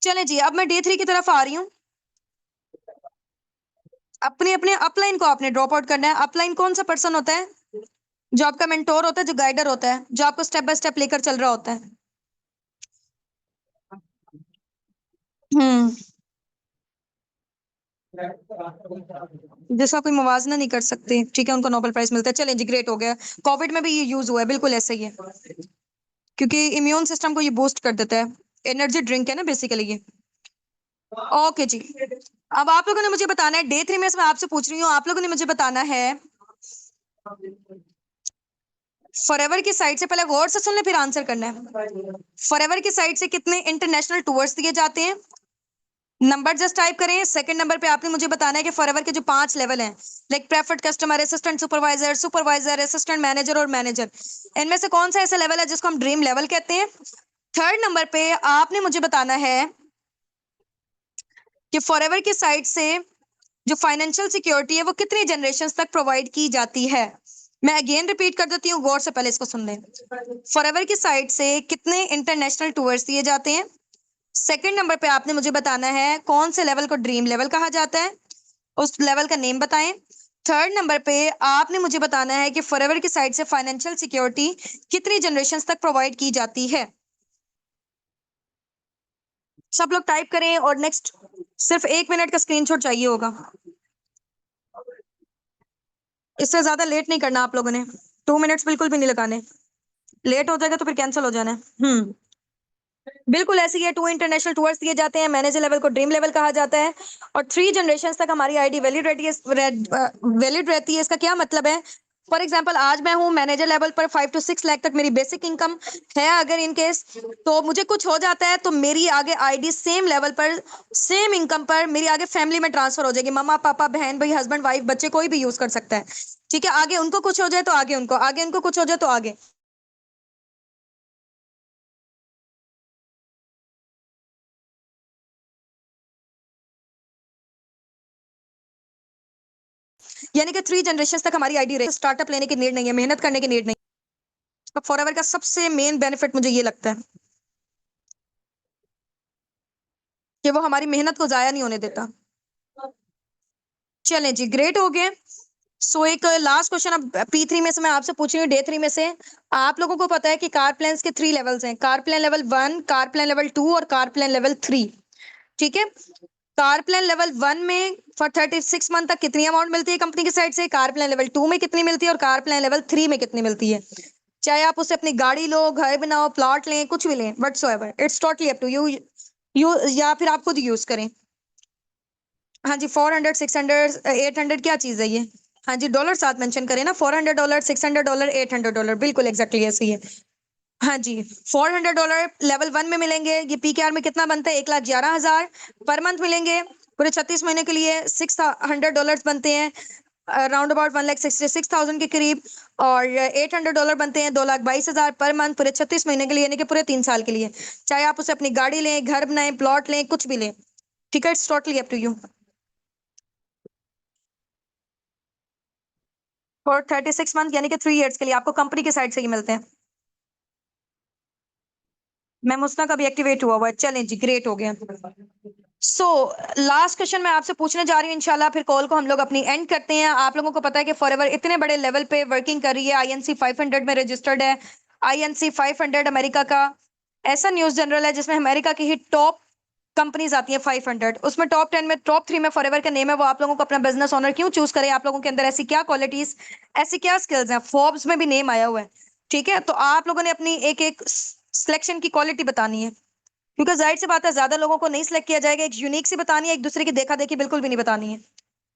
चले जी, अब मैं डे 3 की तरफ आ रही हूँ। अपने अपने अपलाइन को आपने ड्रॉप आउट करना है। अपलाइन कौन सा पर्सन होता है? जो आपका मेंटोर होता है, जो गाइडर होता है, जो आपको स्टेप बाय स्टेप लेकर चल रहा होता है। हम्म। जिसका कोई मुवाजना नहीं कर सकते, ठीक है, उनको नोबेल प्राइज मिलता है। चलें जी, ग्रेट हो गया। कोविड में भी ये यूज हुआ है, बिल्कुल ऐसा ही है, क्योंकि इम्यून सिस्टम को ये बूस्ट कर देता है। एनर्जी ड्रिंक है ना बेसिकली ये। ओके जी, अब आप लोगों ने मुझे बताना है, डे 3 में से मैं आपसे पूछ रही हूँ, आप लोगों ने मुझे बताना है फॉरएवर की साइड से, पहले गौर से सुन ले फिर आंसर करना है। फॉरएवर की साइड से कितने इंटरनेशनल टूर्स दिए जाते हैं? नंबर जस्ट टाइप करें। सेकंड नंबर पे आपने मुझे बताना है कि फॉरएवर के जो 5 लेवल हैं, like preferred customer, assistant supervisor, supervisor, assistant manager और मैनेजर, इनमें से कौन सा ऐसा लेवल है जिसको हम ड्रीम लेवल कहते हैं? थर्ड नंबर पे आपने मुझे बताना है कि फॉरएवर की साइड से जो फाइनेंशियल सिक्योरिटी है वो कितनी जनरेशन तक प्रोवाइड की जाती है? मैं अगेन रिपीट कर देती हूँ, गौर से पहले इसको सुन लें। फॉरएवर की साइड से कितने इंटरनेशनल टूर्स दिए जाते हैं? सेकंड नंबर पे आपने मुझे बताना है कौन से लेवल को ड्रीम लेवल कहा जाता है, उस लेवल का नेम बताएं। थर्ड नंबर पे आपने मुझे बताना है कि फॉरएवर की साइड से फाइनेंशियल सिक्योरिटी कितनी जनरेशन तक प्रोवाइड की जाती है। सब लोग टाइप करें, और नेक्स्ट सिर्फ 1 मिनट का स्क्रीनशॉट चाहिए होगा। इससे ज्यादा लेट नहीं करना आप लोगों ने, 2 मिनट्स बिल्कुल भी नहीं लगाने। लेट हो जाएगा तो फिर कैंसिल हो जाना है। बिल्कुल ऐसे ही है। 2 इंटरनेशनल टूर्स दिए जाते हैं, मैनेजर लेवल को ड्रीम लेवल कहा जाता है, और 3 जनरेशन तक हमारी आईडी वैलिड रहती है। वैलिड रहती है, इसका क्या मतलब है? फॉर एग्जाम्पल, आज मैं हूँ मैनेजर लेवल पर, 5 to 6 लाख तक मेरी बेसिक इनकम है, अगर इन केस तो मुझे कुछ हो जाता है तो मेरी आगे आईडी सेम लेवल पर, सेम इनकम पर मेरी आगे फैमिली में ट्रांसफर हो जाएगी। मम्मा पापा बहन भाई हस्बैंड वाइफ बच्चे कोई भी यूज कर सकता है। ठीक है, आगे उनको कुछ हो जाए तो आगे उनको, आगे उनको कुछ हो जाए तो आगे। यानी कि 3 जनरेशन तक हमारी आईडी रहे, स्टार्टअप लेने की नीड नहीं है, मेहनत करने की नीड नहीं। तो फॉरएवर का सबसे मेन बेनिफिट मुझे ये लगता है कि वो हमारी मेहनत को जाया नहीं होने देता। चलें जी, ग्रेट हो गए। सो एक लास्ट क्वेश्चन अब P3 में से मैं आपसे पूछ रही हूँ, डे 3 में से। आप लोगों को पता है कि कार प्लान्स के 3 लेवल्स हैं, car plan level 1, car plan level 2 और कार प्लान लेवल 3। ठीक है, कार प्लान लेवल 1 में फॉर 36 मंथ तक कितनी अमाउंट मिलती है कंपनी की साइड से, कार प्लान लेवल 2 में कितनी मिलती है और कार प्लान लेवल 3 में कितनी मिलती है। चाहे आप उससे अपनी गाड़ी लो, घर बनाओ, प्लॉट लें, कुछ भी लें, whatsoever, it's totally up to you. या फिर आप खुद यूज करें। हाँ जी, 400, 600, 800 क्या चीज है ये। हाँ जी, डॉलर साथ मेंशन करें ना, $400, $600, $800, बिल्कुल एग्जैक्टली ऐसे ही है। हाँ जी, $400 लेवल 1 में मिलेंगे। ये पीकेआर में कितना बनता है, 1,11,000 पर मंथ मिलेंगे। पूरे 36 महीने के लिए $600 बनते हैं, अराउंड अबाउट 1,66,000 के करीब। और $800 बनते हैं 2,22,000 पर मंथ पूरे 36 महीने के लिए, यानी कि पूरे 3 साल के लिए। चाहे आप उसे अपनी गाड़ी लें, घर बनाएं, प्लॉट लें, कुछ भी लें, ठीक है, it's totally up to you. For 36 month यानी कि 3 ईयर्स के लिए आपको कंपनी की साइड से ही मिलते हैं। मैम उसका कभी एक्टिवेट हुआ है, चलें जी, ग्रेट हो गया। सो लास्ट क्वेश्चन मैं आपसे पूछने जा रही हूँ, इंशाल्लाह फिर कॉल को हम लोग अपनी एंड करते हैं। आप लोगों को पता है कि फॉरएवर इतने बड़े लेवल पे वर्किंग कर रही है, आईएनसी 500 में रजिस्टर्ड है। आईएनसी 500 अमेरिका का ऐसा न्यूज जनरल है जिसमें अमेरिका की ही टॉप कंपनीज आती है 500, उसमें टॉप 10 में, टॉप 3 में फॉरएवर का नेम है। वो आप लोगों को अपना बिजनेस ओनर क्यों चूज करे, आप लोगों के अंदर ऐसी क्या क्वालिटीज, ऐसी क्या स्किल्स हैं, फोर्ब्स में भी नेम आया हुआ है, ठीक है। तो आप लोगों ने अपनी एक एक सिलेक्शन की क्वालिटी बतानी है, क्योंकि जाहिर सी बात है ज्यादा लोगों को नहीं सिलेक्ट किया जाएगा। एक यूनिक सी बतानी है, एक दूसरे की देखा देखी बिल्कुल भी नहीं बतानी है।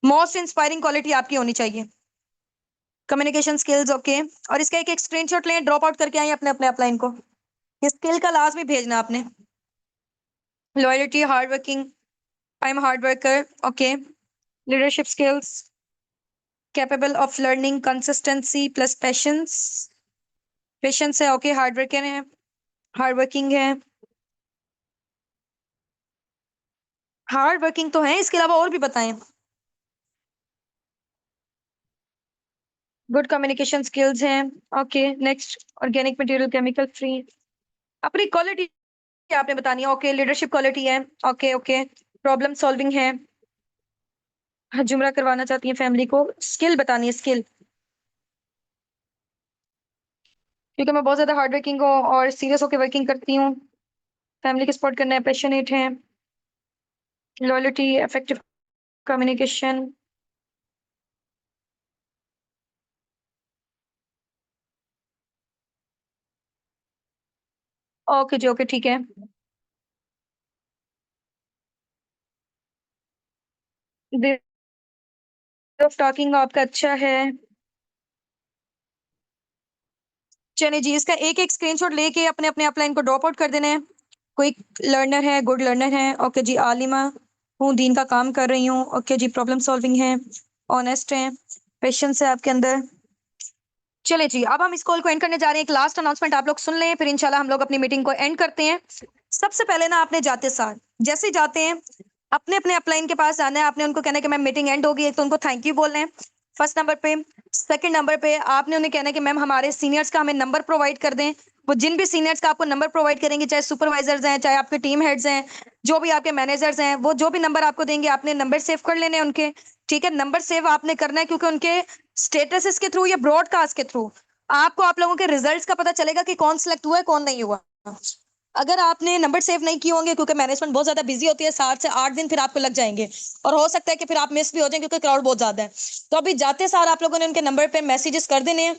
मोस्ट इंस्पायरिंग क्वालिटी आपकी होनी चाहिए, कम्युनिकेशन स्किल्स, ओके। और इसका एक एक स्क्रीनशॉट लें, ड्रॉप आउट करके आइए अपने अपने अपलाइन को। ये स्किल का लाजमी भेजना आपने। Loyalty, hard working, I am hard worker, okay. Leadership skills, capable of learning, consistency plus patience, patience है, ओके। हार्ड वर्कर है, हार्ड वर्किंग है, हार्ड वर्किंग तो है, इसके अलावा और भी बताएं। गुड कम्युनिकेशन स्किल्स हैं, okay. Next, organic material, chemical free. अपनी क्वालिटी आपने बतानी है, ओके। लीडरशिप क्वालिटी है, ओके ओके। प्रॉब्लम सॉल्विंग है, जुमरा करवाना चाहती है फैमिली को। स्किल बतानी है, स्किल, क्योंकि मैं बहुत ज्यादा हार्ड वर्किंग हूँ और सीरियस होकर वर्किंग करती हूँ। फैमिली को सपोर्ट करना है, पैशनेट है, लॉयल्टी, इफेक्टिव कम्युनिकेशन। ओके जी, ओके, ठीक है। ऑफ टॉकिंग आपका अच्छा है। चलिए जी, इसका एक एक स्क्रीनशॉट लेके अपने अपने अपलाइन को ड्रॉप आउट कर देना है। क्विक लर्नर है, गुड लर्नर है, ओके जी। आलिमा हूँ, दीन का काम कर रही हूँ, ओके जी। प्रॉब्लम सॉल्विंग है, ऑनेस्ट है, पेशेंस है आपके अंदर। चलिए जी, अब हम इस कॉल को एंड करने जा रहे हैं। एक लास्ट अनाउंसमेंट आप लोग सुन लें, फिर इंशाल्लाह हम लोग अपनी मीटिंग को एंड करते हैं। सबसे पहले ना आपने जाते सार, जैसे ही जाते हैं, अपने अपने अपलाइन के पास जाना है। आपने उनको कहना है कि मैम मीटिंग एंड होगी, एक तो उनको थैंक यू बोलना है फर्स्ट नंबर पे। सेकंड नंबर पे आपने उन्हें कहना है कि मैम हमारे सीनियर्स का हमें नंबर प्रोवाइड कर दें। वो जिन भी सीनियर्स का आपको नंबर प्रोवाइड करेंगे, चाहे सुपरवाइजर्स हैं, चाहे आपके टीम हेड्स हैं, जो भी आपके मैनेजर्स हैं, वो जो भी नंबर आपको देंगे आपने नंबर सेव कर लेने हैं उनके, ठीक है। नंबर सेव आपने करना है, क्योंकि उनके स्टेटस के थ्रू या ब्रॉडकास्ट के थ्रू आपको आप लोगों के रिजल्ट्स का पता चलेगा कि कौन सिलेक्ट हुआ है, कौन नहीं हुआ। अगर आपने नंबर सेव नहीं किए होंगे, क्योंकि मैनेजमेंट बहुत ज्यादा बिजी होती है, 7 से 8 दिन फिर आपको लग जाएंगे, और हो सकता है कि फिर आप मिस भी हो जाएं, क्योंकि क्राउड बहुत ज्यादा है। तो अभी जाते सार आप लोगों ने उनके नंबर पे मैसेजेस कर देने हैं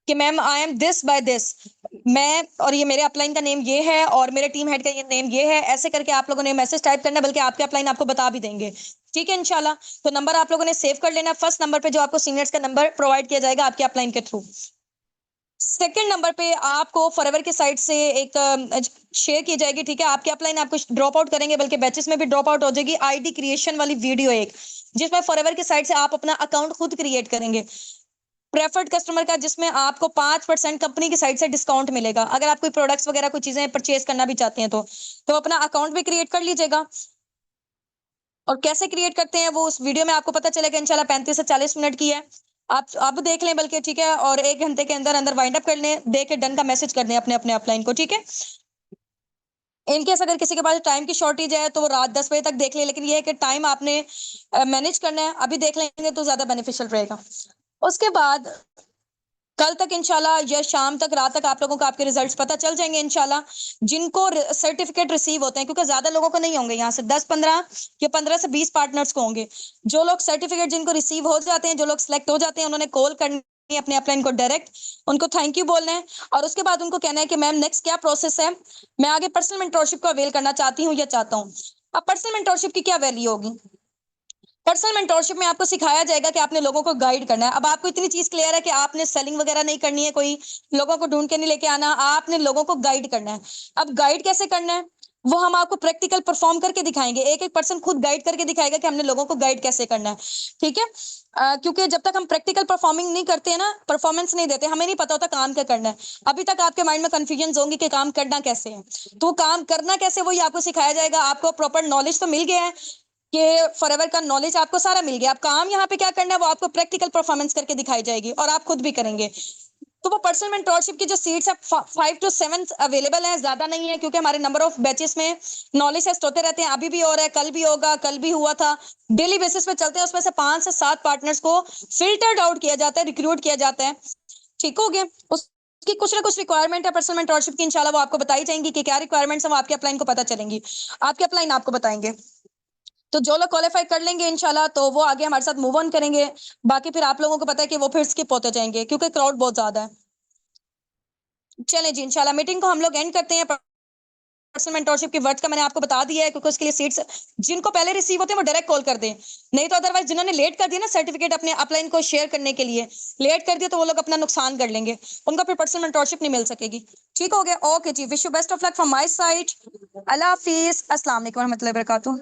कि ma'am I am this by this, मैं और ये मेरे अपलाइन का नेम ये है और मेरे टीम हेड का ये नेम ये है, ऐसे करके आप लोगों ने मैसेज टाइप करना है, बल्कि आपके अपलाइन आपको बता भी देंगे, ठीक है इंशाल्लाह। तो नंबर आप लोगों ने सेव कर लेना, फर्स्ट नंबर पे जो आपको सीनियर्स का नंबर प्रोवाइड किया जाएगा आपके अपलाइन के थ्रू। सेकंड नंबर पे आपको फॉरएवर की साइड से एक शेयर की जाएगी, ठीक है। आपके अपलाइन आपको ड्रॉप आउट करेंगे, बल्कि बैचेस में भी ड्रॉप आउट हो जाएगी, आईडी क्रिएशन वाली वीडियो एक, जिसमें फॉरएवर की साइड से आप अपना अकाउंट खुद क्रिएट करेंगे प्रेफर्ड कस्टमर का, जिसमें आपको 5% कंपनी की साइड से डिस्काउंट मिलेगा। अगर आप कोई प्रोडक्ट्स वगैरह कोई चीजें परचेज करना भी चाहते हैं तो अपना अकाउंट भी क्रिएट कर लीजिएगा। और कैसे क्रिएट करते हैं वो उस वीडियो में आपको पता चलेगा इंशाल्लाह। 35 से 40 मिनट की है, आप अब देख लें, बल्कि ठीक है। और 1 घंटे के अंदर अंदर वाइंड अप कर लें, दे के डन का मैसेज कर दें अपने अपने अपलाइन को, ठीक है। इनकेस अगर किसी के पास टाइम की शॉर्टेज है तो वो रात 10 बजे तक देख ले, लेकिन ये है कि टाइम आपने मैनेज करना है, अभी देख लेंगे तो ज्यादा बेनिफिशियल रहेगा। उसके बाद कल तक इंशाल्लाह या शाम तक, रात तक आप लोगों को आपके रिजल्ट्स पता चल जाएंगे इंशाल्लाह, जिनको सर्टिफिकेट रिसीव होते हैं, क्योंकि ज्यादा लोगों को नहीं होंगे, यहाँ से 10-15 या 15 से 20 पार्टनर्स को होंगे। जो लोग सर्टिफिकेट जिनको रिसीव हो जाते हैं, जो लोग सिलेक्ट हो जाते हैं, उन्होंने कॉल करनी है अपने अपलाइन को डायरेक्ट, उनको थैंक यू बोलना है, और उसके बाद उनको कहना है कि मैम नेक्स्ट क्या प्रोसेस है, मैं आगे पर्सनल मेंटोरशिप को अवेल करना चाहती हूँ या चाहता हूँ। अब पर्सनल मेंटोरशिप की क्या वैल्यू होगी? पर्सनल मेंटोरशिप में आपको सिखाया जाएगा कि आपने लोगों को गाइड करना है। अब आपको इतनी चीज क्लियर है कि आपने सेलिंग वगैरह नहीं करनी है, कोई लोगों को ढूंढ के नहीं लेके आना, आपने लोगों को गाइड करना है। अब गाइड कैसे करना है, वो हम आपको प्रैक्टिकल परफॉर्म करके दिखाएंगे। एक एक पर्सन खुद गाइड करके दिखाएगा कि हमने लोगों को गाइड कैसे करना है। ठीक है। क्योंकि जब तक हम प्रैक्टिकल परफॉर्मिंग नहीं करते हैं ना, परफॉर्मेंस नहीं देते, हमें नहीं पता होता काम क्या करना है। अभी तक आपके माइंड में कंफ्यूजन होंगी कि काम करना कैसे है, तो काम करना कैसे वही आपको सिखाया जाएगा। आपको प्रॉपर नॉलेज तो मिल गया है कि फॉरएवर का नॉलेज आपको सारा मिल गया। अब काम यहाँ पे क्या करना है, वो आपको प्रैक्टिकल परफॉर्मेंस करके दिखाई जाएगी, और आप खुद भी करेंगे। तो वो पर्सनल मेंटोरशिप की जो सीट्स है 5 to 7 अवेलेबल है, ज्यादा नहीं है, क्योंकि हमारे नंबर ऑफ बैचेस में नॉलेज टेस्ट होते रहते हैं। अभी भी हो रहा है, कल भी होगा, कल भी हुआ था। डेली बेसिस पे चलते हैं, उसमें से 5 से 7 पार्टनर्स को फिल्टर्ड आउट किया जाता है, रिक्रूट किया जाता है। ठीक हो गया। उसकी कुछ ना कुछ रिक्वायरमेंट है पर्सनल मेंटोरशिप की, इंशाल्लाह वो आपको बताई जाएंगी कि क्या रिक्वायरमेंट्स है, वो आपके अपलाइन को पता चलेंगी, आपके अपलाइन आपको बताएंगे। तो जो लोग क्वालिफाई कर लेंगे इंशाल्लाह, तो वो आगे हमारे साथ मूव ऑन करेंगे। बाकी फिर आप लोगों को पता है कि वो फिर स्किप होते जाएंगे, क्योंकि क्राउड बहुत ज्यादा है। चलें जी, इंशाल्लाह मीटिंग को हम लोग एंड करते हैं। पर्सनल मेंटोरशिप की वर्ड्स का मैंने आपको बता दिया है, क्योंकि उसके लिए सीट्स जिनको पहले रिसीव होते हैं वो डायरेक्ट कॉल कर दें। नहीं तो अदरवाइज जिन्होंने लेट कर दिया ना सर्टिफिकेट अपने अपलाइन को शेयर करने के लिए, लेट कर दिया, तो वो लोग अपना नुकसान कर लेंगे, उनको फिर पर्सनल मेंटोरशिप नहीं मिल सकेगी। ठीक हो गया। Okay ji, wish you best of luck from my side. अल्लाह हाफिज, अस्सलाम वालेकुम रहमतुल्लाहि व बरकातहू।